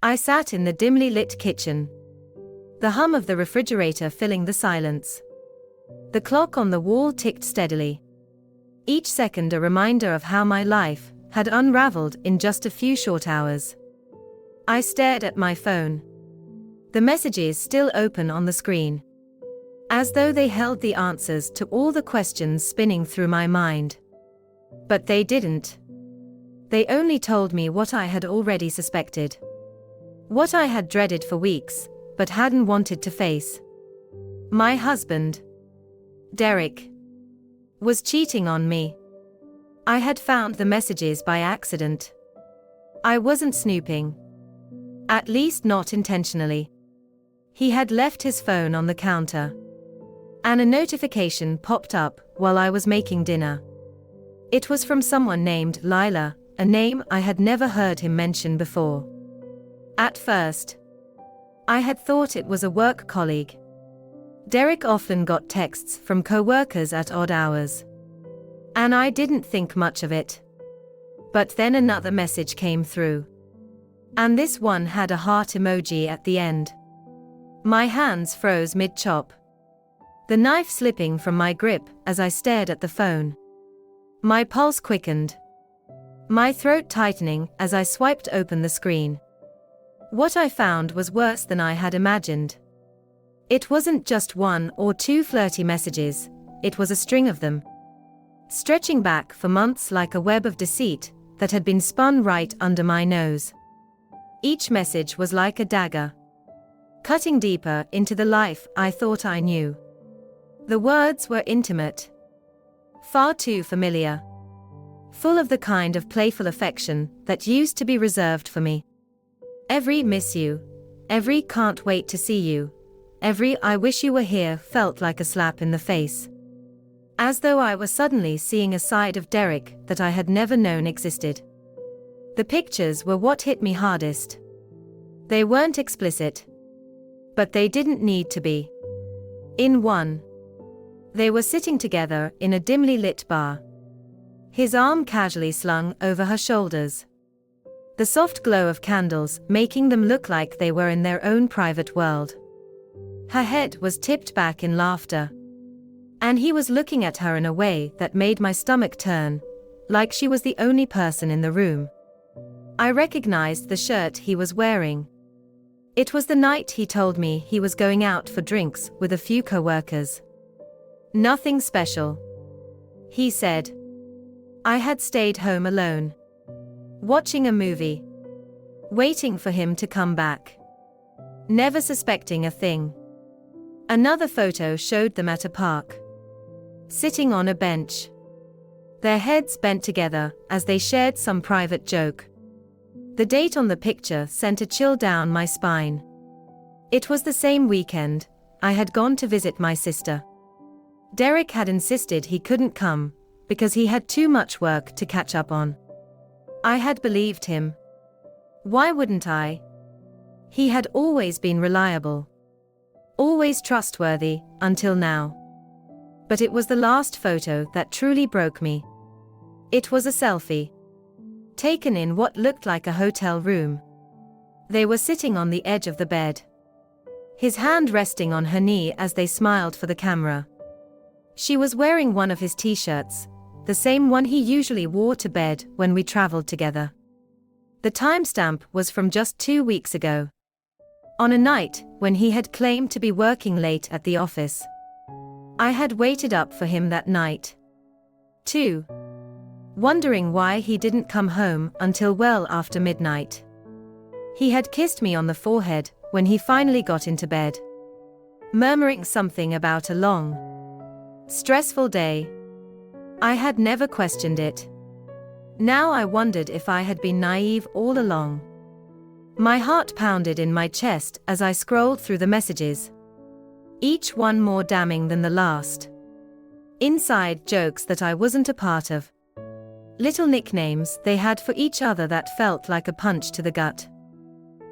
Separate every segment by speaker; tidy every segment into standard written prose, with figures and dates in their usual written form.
Speaker 1: I sat in the dimly lit kitchen, the hum of the refrigerator filling the silence. The clock on the wall ticked steadily, each second a reminder of how my life had unraveled in just a few short hours. I stared at my phone, the messages still open on the screen, as though they held the answers to all the questions spinning through my mind. But they didn't. They only told me what I had already suspected. What I had dreaded for weeks, but hadn't wanted to face. My husband, Derek, was cheating on me. I had found the messages by accident. I wasn't snooping. At least not intentionally. He had left his phone on the counter, and a notification popped up while I was making dinner. It was from someone named Lila, a name I had never heard him mention before. At first, I had thought it was a work colleague. Derek often got texts from co-workers at odd hours, and I didn't think much of it. But then another message came through, and this one had a heart emoji at the end. My hands froze mid-chop, the knife slipping from my grip as I stared at the phone. My pulse quickened, my throat tightening as I swiped open the screen. What I found was worse than I had imagined. It wasn't just one or two flirty messages, it was a string of them, stretching back for months like a web of deceit that had been spun right under my nose. Each message was like a dagger, cutting deeper into the life I thought I knew. The words were intimate, far too familiar, full of the kind of playful affection that used to be reserved for me. Every miss you, every can't wait to see you, every I wish you were here felt like a slap in the face. As though I were suddenly seeing a side of Derek that I had never known existed. The pictures were what hit me hardest. They weren't explicit, but they didn't need to be. In one, they were sitting together in a dimly lit bar, his arm casually slung over her shoulders, the soft glow of candles making them look like they were in their own private world. Her head was tipped back in laughter, and he was looking at her in a way that made my stomach turn, like she was the only person in the room. I recognized the shirt he was wearing. It was the night he told me he was going out for drinks with a few co-workers. Nothing special, he said. I had stayed home alone, watching a movie, waiting for him to come back, never suspecting a thing. Another photo showed them at a park, sitting on a bench, their heads bent together as they shared some private joke. The date on the picture sent a chill down my spine. It was the same weekend I had gone to visit my sister. Derek had insisted he couldn't come because he had too much work to catch up on. I had believed him. Why wouldn't I? He had always been reliable, always trustworthy, until now. But it was the last photo that truly broke me. It was a selfie, taken in what looked like a hotel room. They were sitting on the edge of the bed, his hand resting on her knee as they smiled for the camera. She was wearing one of his t-shirts, the same one he usually wore to bed when we traveled together. The timestamp was from just 2 weeks ago, on a night when he had claimed to be working late at the office. I had waited up for him that night, too, wondering why he didn't come home until well after midnight. He had kissed me on the forehead when he finally got into bed, murmuring something about a long, stressful day. I had never questioned it. Now I wondered if I had been naive all along. My heart pounded in my chest as I scrolled through the messages, each one more damning than the last. Inside jokes that I wasn't a part of. Little nicknames they had for each other that felt like a punch to the gut.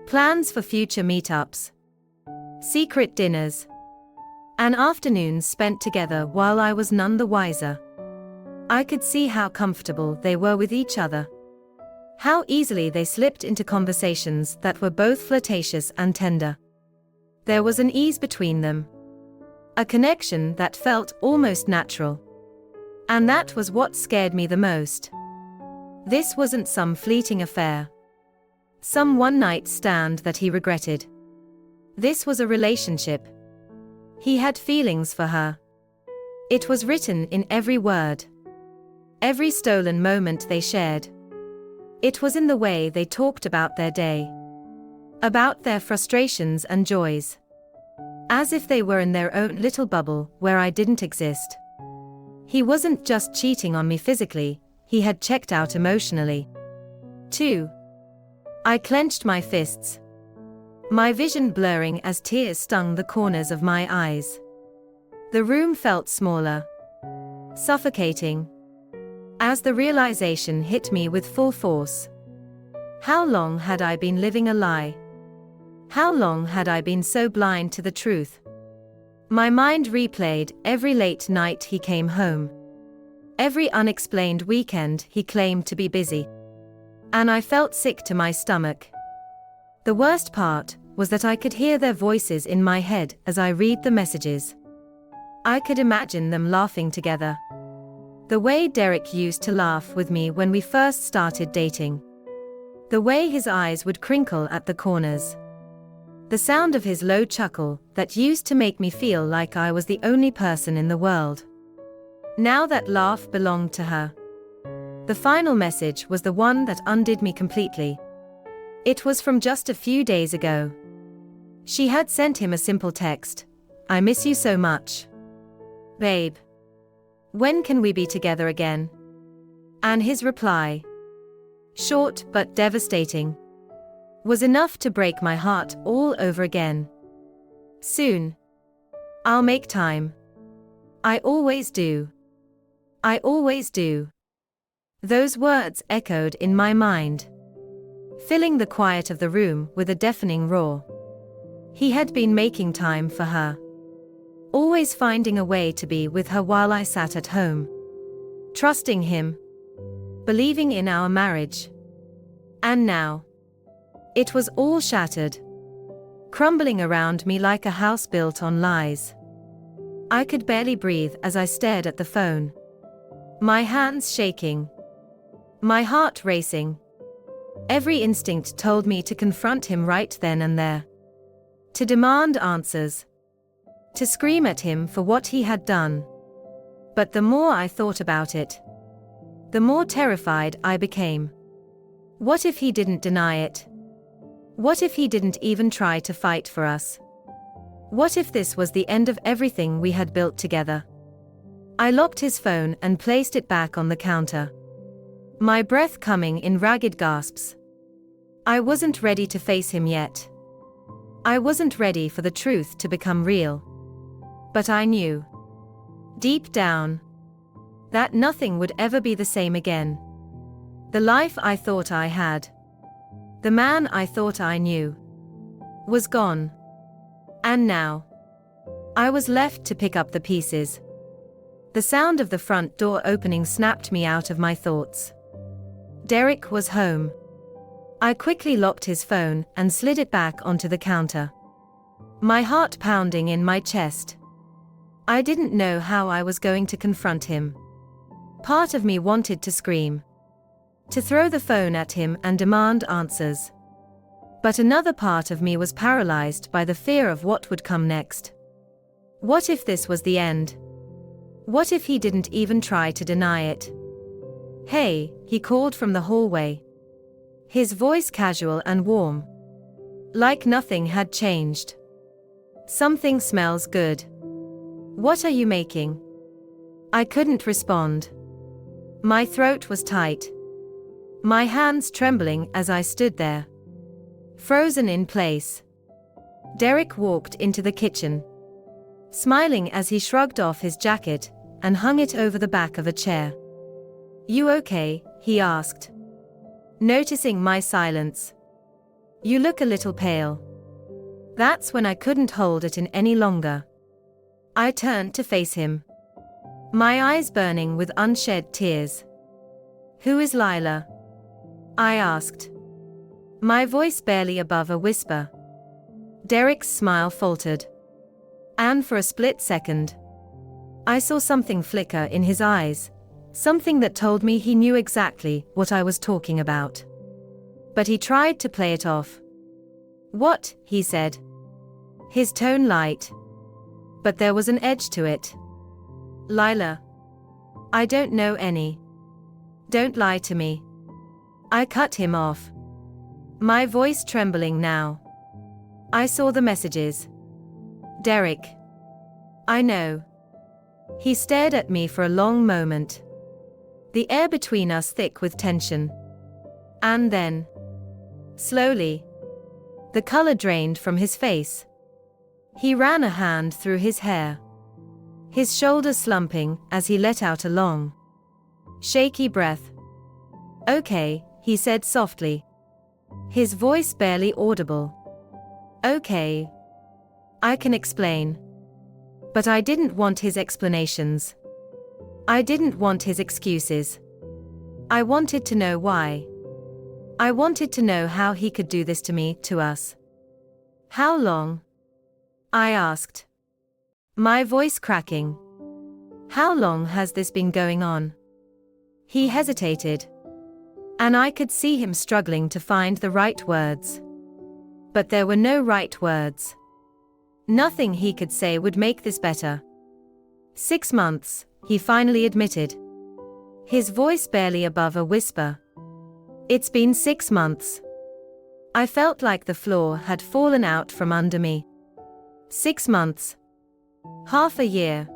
Speaker 1: Plans for future meetups, secret dinners, and afternoons spent together while I was none the wiser. I could see how comfortable they were with each other, How easily they slipped into conversations that were both flirtatious and tender. There was an ease between them. A connection that felt almost natural. And that was what scared me the most. This wasn't some fleeting affair. Some one-night stand that he regretted. This was a relationship. He had feelings for her. It was written in every word. Every stolen moment they shared. It was in the way they talked about their day. About their frustrations and joys. As if they were in their own little bubble where I didn't exist. He wasn't just cheating on me physically, he had checked out emotionally. 2. I clenched my fists. My vision blurring as tears stung the corners of my eyes. The room felt smaller. Suffocating. As the realization hit me with full force. How long had I been living a lie? How long had I been so blind to the truth? My mind replayed every late night he came home. Every unexplained weekend he claimed to be busy. And I felt sick to my stomach. The worst part was that I could hear their voices in my head as I read the messages. I could imagine them laughing together. The way Derek used to laugh with me when we first started dating. The way his eyes would crinkle at the corners. The sound of his low chuckle that used to make me feel like I was the only person in the world. Now that laugh belonged to her. The final message was the one that undid me completely. It was from just a few days ago. She had sent him a simple text. I miss you so much. Babe. When can we be together again? And his reply, short but devastating, was enough to break my heart all over again. Soon. I'll make time. I always do. I always do. Those words echoed in my mind, filling the quiet of the room with a deafening roar. He had been making time for her. Always finding a way to be with her while I sat at home. Trusting him. Believing in our marriage. And now. It was all shattered. Crumbling around me like a house built on lies. I could barely breathe as I stared at the phone. My hands shaking. My heart racing. Every instinct told me to confront him right then and there. To demand answers. To scream at him for what he had done. But the more I thought about it, the more terrified I became. What if he didn't deny it? What if he didn't even try to fight for us? What if this was the end of everything we had built together? I locked his phone and placed it back on the counter. My breath coming in ragged gasps. I wasn't ready to face him yet. I wasn't ready for the truth to become real. But I knew, deep down, that nothing would ever be the same again. The life I thought I had, the man I thought I knew, was gone. And now, I was left to pick up the pieces. The sound of the front door opening snapped me out of my thoughts. Derek was home. I quickly locked his phone and slid it back onto the counter. My heart pounding in my chest. I didn't know how I was going to confront him. Part of me wanted to scream. To throw the phone at him and demand answers. But another part of me was paralyzed by the fear of what would come next. What if this was the end? What if he didn't even try to deny it? Hey, he called from the hallway. His voice casual and warm. Like nothing had changed. Something smells good. What are you making? I couldn't respond. My throat was tight. My hands trembling as I stood there. Frozen in place. Derek walked into the kitchen. Smiling as he shrugged off his jacket and hung it over the back of a chair. You okay? He asked. Noticing my silence. You look a little pale. That's when I couldn't hold it in any longer. I turned to face him. My eyes burning with unshed tears. Who is Lila? I asked, my voice barely above a whisper. Derek's smile faltered. And for a split second, I saw something flicker in his eyes, something that told me he knew exactly what I was talking about. But he tried to play it off. What, he said. His tone light. But there was an edge to it. Lila. I don't know any. Don't lie to me. I cut him off. My voice trembling now. I saw the messages. Derek. I know. He stared at me for a long moment. The air between us thick with tension. And then, slowly, the color drained from his face. He ran a hand through his hair, his shoulders slumping as he let out a long, shaky breath. Okay, he said softly, his voice barely audible. Okay. I can explain. But I didn't want his explanations. I didn't want his excuses. I wanted to know why. I wanted to know how he could do this to me, to us. How long? I asked, my voice cracking. How long has this been going on? He hesitated. And I could see him struggling to find the right words. But there were no right words. Nothing he could say would make this better. 6 months, he finally admitted. His voice barely above a whisper. It's been 6 months. I felt like the floor had fallen out from under me. 6 months. Half a year.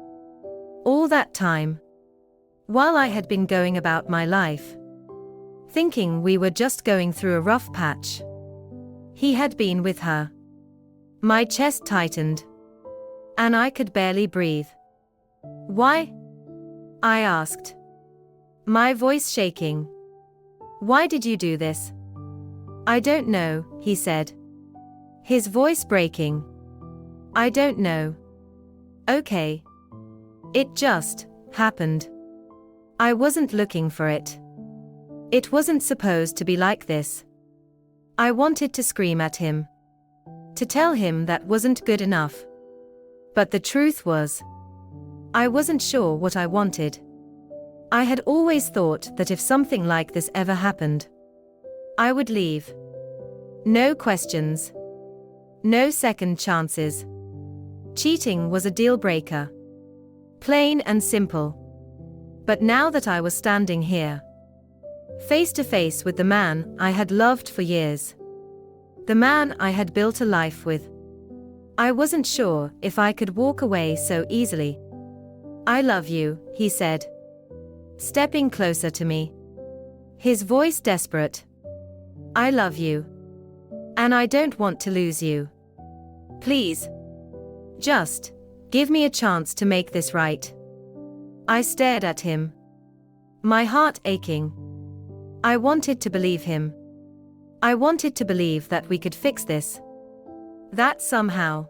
Speaker 1: All that time. While I had been going about my life, thinking we were just going through a rough patch, he had been with her. My chest tightened. And I could barely breathe. Why? I asked, my voice shaking. Why did you do this? I don't know, he said, his voice breaking. I don't know. Okay. It just happened. I wasn't looking for it. It wasn't supposed to be like this. I wanted to scream at him. To tell him that wasn't good enough. But the truth was, I wasn't sure what I wanted. I had always thought that if something like this ever happened, I would leave. No questions. No second chances. Cheating was a deal breaker. Plain and simple. But now that I was standing here, face to face with the man I had loved for years, the man I had built a life with, I wasn't sure if I could walk away so easily. I love you, he said, stepping closer to me, his voice desperate. I love you. And I don't want to lose you. Please. Just give me a chance to make this right. I stared at him, my heart aching. I wanted to believe him. I wanted to believe that we could fix this. That somehow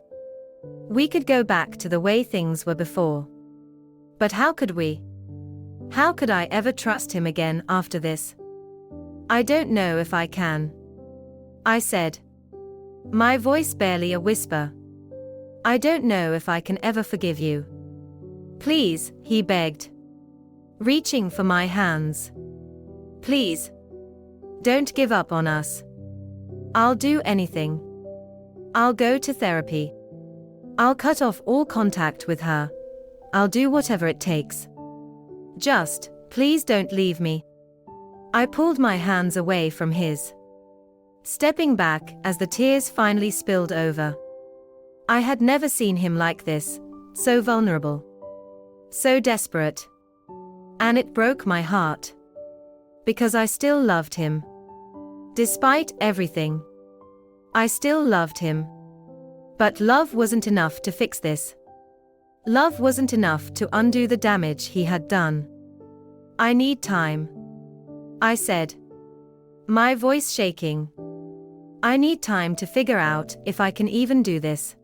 Speaker 1: we could go back to the way things were before. But how could we? How could I ever trust him again after this? I don't know if I can. I said, my voice barely a whisper. I don't know if I can ever forgive you. Please, he begged, reaching for my hands. Please. Don't give up on us. I'll do anything. I'll go to therapy. I'll cut off all contact with her. I'll do whatever it takes. Just, please don't leave me. I pulled my hands away from his, stepping back as the tears finally spilled over. I had never seen him like this, so vulnerable, so desperate. And it broke my heart. Because I still loved him. Despite everything, I still loved him. But love wasn't enough to fix this. Love wasn't enough to undo the damage he had done. I need time, I said, my voice shaking. I need time to figure out if I can even do this.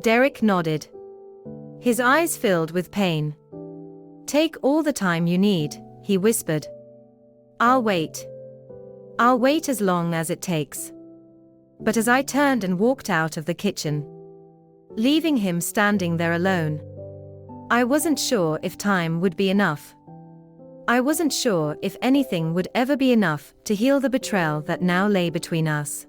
Speaker 1: Derek nodded. His eyes filled with pain. Take all the time you need, he whispered. I'll wait. I'll wait as long as it takes. But as I turned and walked out of the kitchen, leaving him standing there alone, I wasn't sure if time would be enough. I wasn't sure if anything would ever be enough to heal the betrayal that now lay between us.